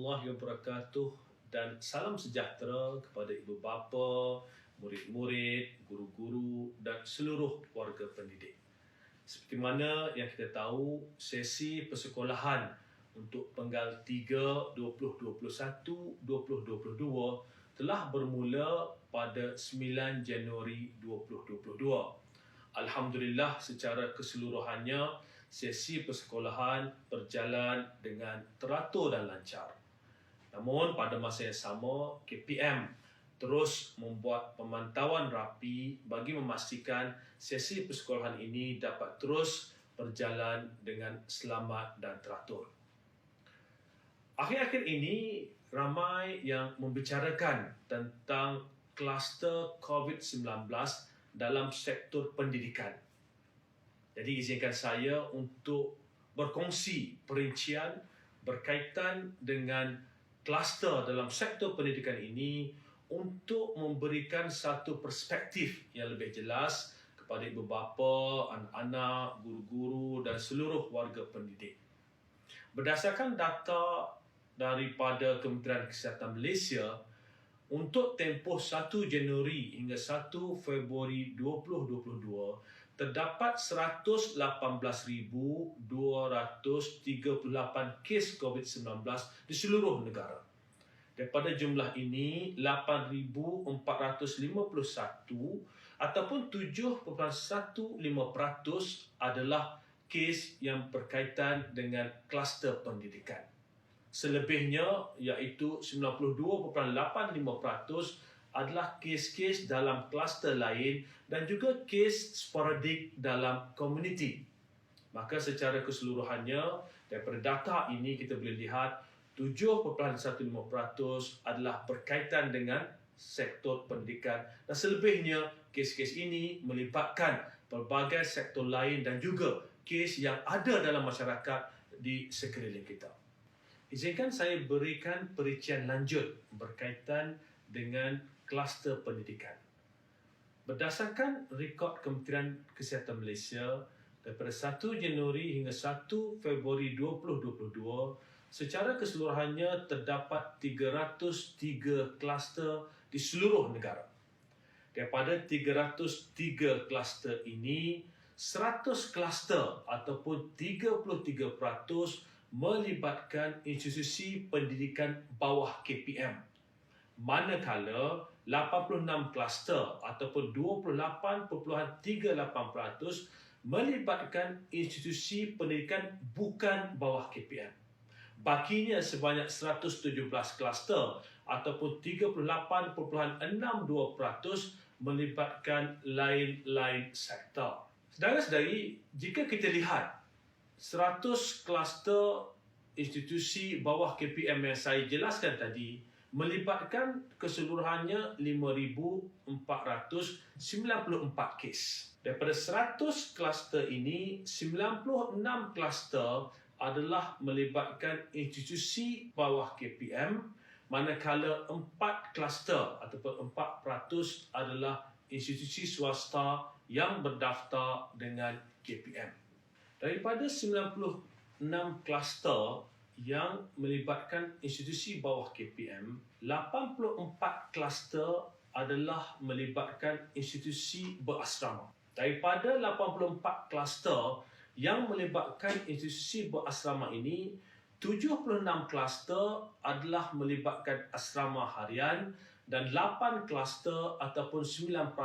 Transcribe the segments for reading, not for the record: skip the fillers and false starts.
warahmatullahi wabarakatuh dan salam sejahtera kepada ibu bapa, murid-murid, guru-guru dan seluruh warga pendidik. Seperti mana yang kita tahu, sesi persekolahan untuk penggal 3 2021-2022 telah bermula pada 9 Januari 2022. Alhamdulillah, secara keseluruhannya sesi persekolahan berjalan dengan teratur dan lancar. Namun pada masa yang sama, KPM terus membuat pemantauan rapi bagi memastikan sesi persekolahan ini dapat terus berjalan dengan selamat dan teratur. Akhir-akhir ini ramai yang membicarakan tentang kluster COVID-19 dalam sektor pendidikan. Jadi izinkan saya untuk berkongsi perincian berkaitan dengan kluster dalam sektor pendidikan ini untuk memberikan satu perspektif yang lebih jelas kepada ibu bapa, anak-anak, guru-guru dan seluruh warga pendidik. Berdasarkan data daripada Kementerian Kesihatan Malaysia, untuk tempoh 1 Januari hingga 1 Februari 2022, terdapat 118,238 kes COVID-19 di seluruh negara. Daripada jumlah ini, 8,451 ataupun 7.15% adalah kes yang berkaitan dengan kluster pendidikan. Selebihnya, iaitu 92.85% adalah kes-kes dalam kluster lain dan juga kes sporadik dalam komuniti. Maka secara keseluruhannya, daripada data ini kita boleh lihat 7.15% adalah berkaitan dengan sektor pendidikan dan selebihnya kes-kes ini melibatkan pelbagai sektor lain dan juga kes yang ada dalam masyarakat di sekeliling kita. Izinkan saya berikan perincian lanjut berkaitan dengan kluster pendidikan. Berdasarkan rekod Kementerian Kesihatan Malaysia, daripada 1 Januari hingga 1 Februari 2022, secara keseluruhannya terdapat 303 kluster di seluruh negara. Daripada 303 kluster ini, 100 kluster ataupun 33% melibatkan institusi pendidikan bawah KPM. Manakala 86 kluster ataupun 28.38% melibatkan institusi pendidikan bukan bawah KPM. Bakinya sebanyak 117 kluster ataupun 38.62% melibatkan lain-lain sektor. Saudara-saudari, jika kita lihat 100 kluster institusi bawah KPM yang saya jelaskan tadi melibatkan keseluruhannya 5,494 kes. Daripada 100 kluster ini, 96 kluster adalah melibatkan institusi bawah KPM, manakala 4 kluster ataupun 4% adalah institusi swasta yang berdaftar dengan KPM. Daripada 96 kluster yang melibatkan institusi bawah KPM, 84 kluster adalah melibatkan institusi berasrama. Daripada 84 kluster yang melibatkan institusi berasrama ini, 76 kluster adalah melibatkan asrama harian dan 8 kluster ataupun 9%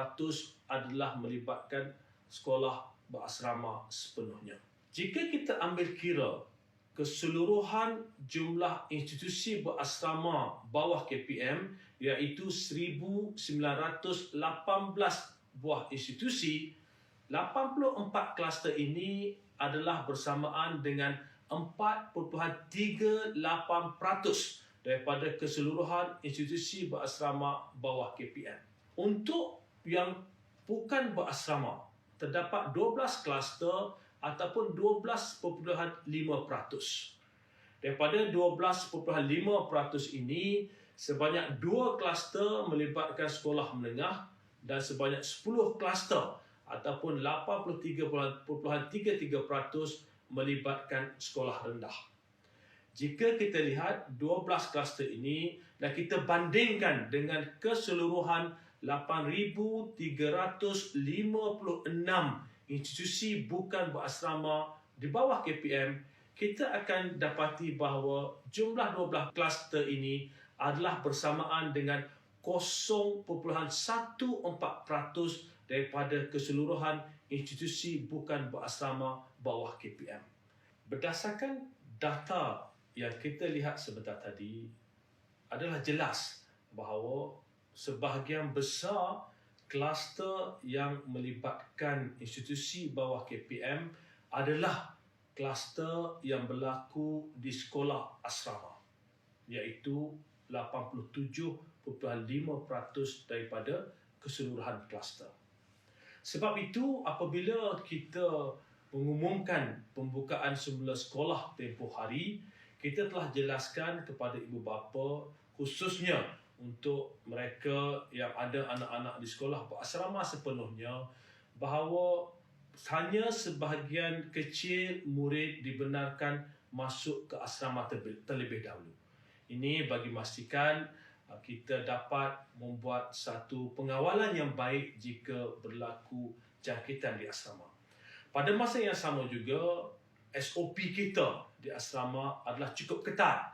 adalah melibatkan sekolah berasrama sepenuhnya. Jika kita ambil kira keseluruhan jumlah institusi berasrama bawah KPM, iaitu 1,918 buah institusi, 84 kluster ini adalah bersamaan dengan 4.38% daripada keseluruhan institusi berasrama bawah KPM. Untuk yang bukan berasrama, terdapat 12 kluster ataupun 12.5%. Daripada 12.5% ini, sebanyak 2 kluster melibatkan sekolah menengah dan sebanyak 10 kluster ataupun 83.33% melibatkan sekolah rendah. Jika kita lihat 12 kluster ini dan kita bandingkan dengan keseluruhan 8,356 institusi bukan berasrama di bawah KPM, kita akan dapati bahawa jumlah 12 kluster ini adalah bersamaan dengan 0.14% daripada keseluruhan institusi bukan berasrama bawah KPM. Berdasarkan data yang kita lihat sebentar tadi, adalah jelas bahawa sebahagian besar kluster yang melibatkan institusi bawah KPM adalah kluster yang berlaku di sekolah asrama, iaitu 87.5% daripada keseluruhan kluster. Sebab itu, apabila kita mengumumkan pembukaan semula sekolah tempoh hari, kita telah jelaskan kepada ibu bapa, khususnya untuk mereka yang ada anak-anak di sekolah berasrama sepenuhnya, bahawa hanya sebahagian kecil murid dibenarkan masuk ke asrama terlebih dahulu. Ini bagi memastikan kita dapat membuat satu pengawalan yang baik jika berlaku jangkitan di asrama. Pada masa yang sama juga, SOP kita di asrama adalah cukup ketat.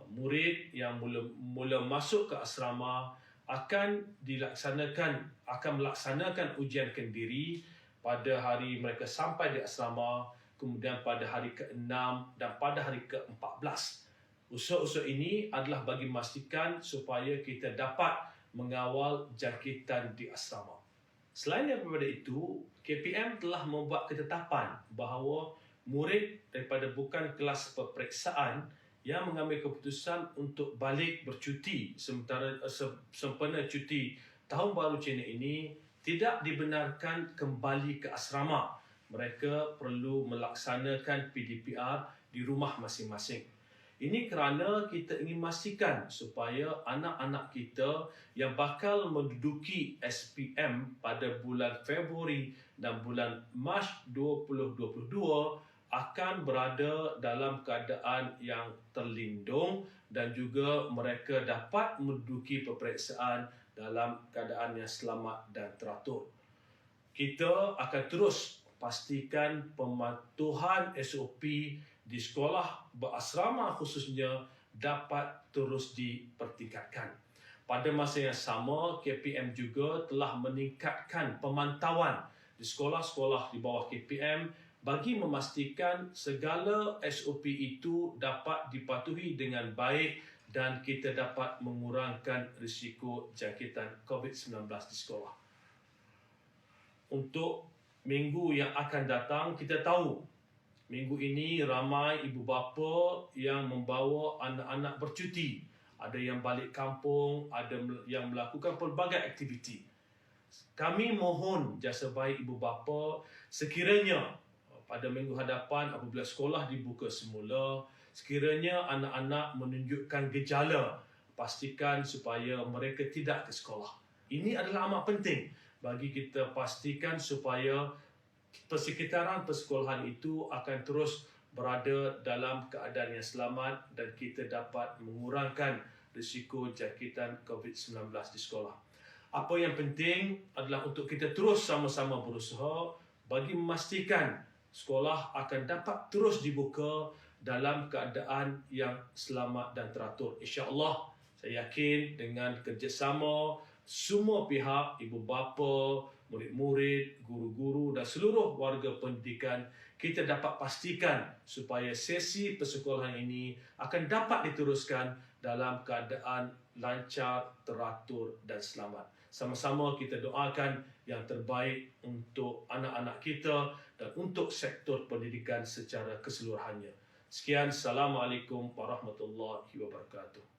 Murid yang mula masuk ke asrama akan melaksanakan ujian kendiri pada hari mereka sampai di asrama, kemudian pada hari ke-6 dan pada hari ke-14. Usul-usul ini adalah bagi memastikan supaya kita dapat mengawal jangkitan di asrama. Selain daripada itu, KPM telah membuat ketetapan bahawa murid daripada bukan kelas peperiksaan yang mengambil keputusan untuk balik bercuti sempena cuti Tahun Baru Cina ini tidak dibenarkan kembali ke asrama. Mereka perlu melaksanakan PDPR di rumah masing-masing. Ini kerana kita ingin memastikan supaya anak-anak kita yang bakal menduduki SPM pada bulan Februari dan bulan Mac 2022 akan berada dalam keadaan yang terlindung dan juga mereka dapat menduduki peperiksaan dalam keadaan yang selamat dan teratur. Kita akan terus pastikan pematuhan SOP di sekolah berasrama khususnya dapat terus dipertingkatkan. Pada masa yang sama, KPM juga telah meningkatkan pemantauan di sekolah-sekolah di bawah KPM bagi memastikan segala SOP itu dapat dipatuhi dengan baik dan kita dapat mengurangkan risiko jangkitan COVID-19 di sekolah. Untuk minggu yang akan datang, kita tahu minggu ini ramai ibu bapa yang membawa anak-anak bercuti. Ada yang balik kampung, ada yang melakukan pelbagai aktiviti. Kami mohon jasa baik ibu bapa, sekiranya pada minggu hadapan apabila sekolah dibuka semula, sekiranya anak-anak menunjukkan gejala, pastikan supaya mereka tidak ke sekolah. Ini adalah amat penting bagi kita pastikan supaya persekitaran persekolahan itu akan terus berada dalam keadaan yang selamat dan kita dapat mengurangkan risiko jangkitan COVID-19 di sekolah. Apa yang penting adalah untuk kita terus sama-sama berusaha bagi memastikan sekolah akan dapat terus dibuka dalam keadaan yang selamat dan teratur. InsyaAllah, saya yakin dengan kerjasama semua pihak, ibu bapa, murid-murid, guru-guru dan seluruh warga pendidikan, kita dapat pastikan supaya sesi persekolahan ini akan dapat diteruskan dalam keadaan lancar, teratur dan selamat. Sama-sama kita doakan yang terbaik untuk anak-anak kita dan untuk sektor pendidikan secara keseluruhannya. Sekian, Assalamualaikum warahmatullahi wabarakatuh.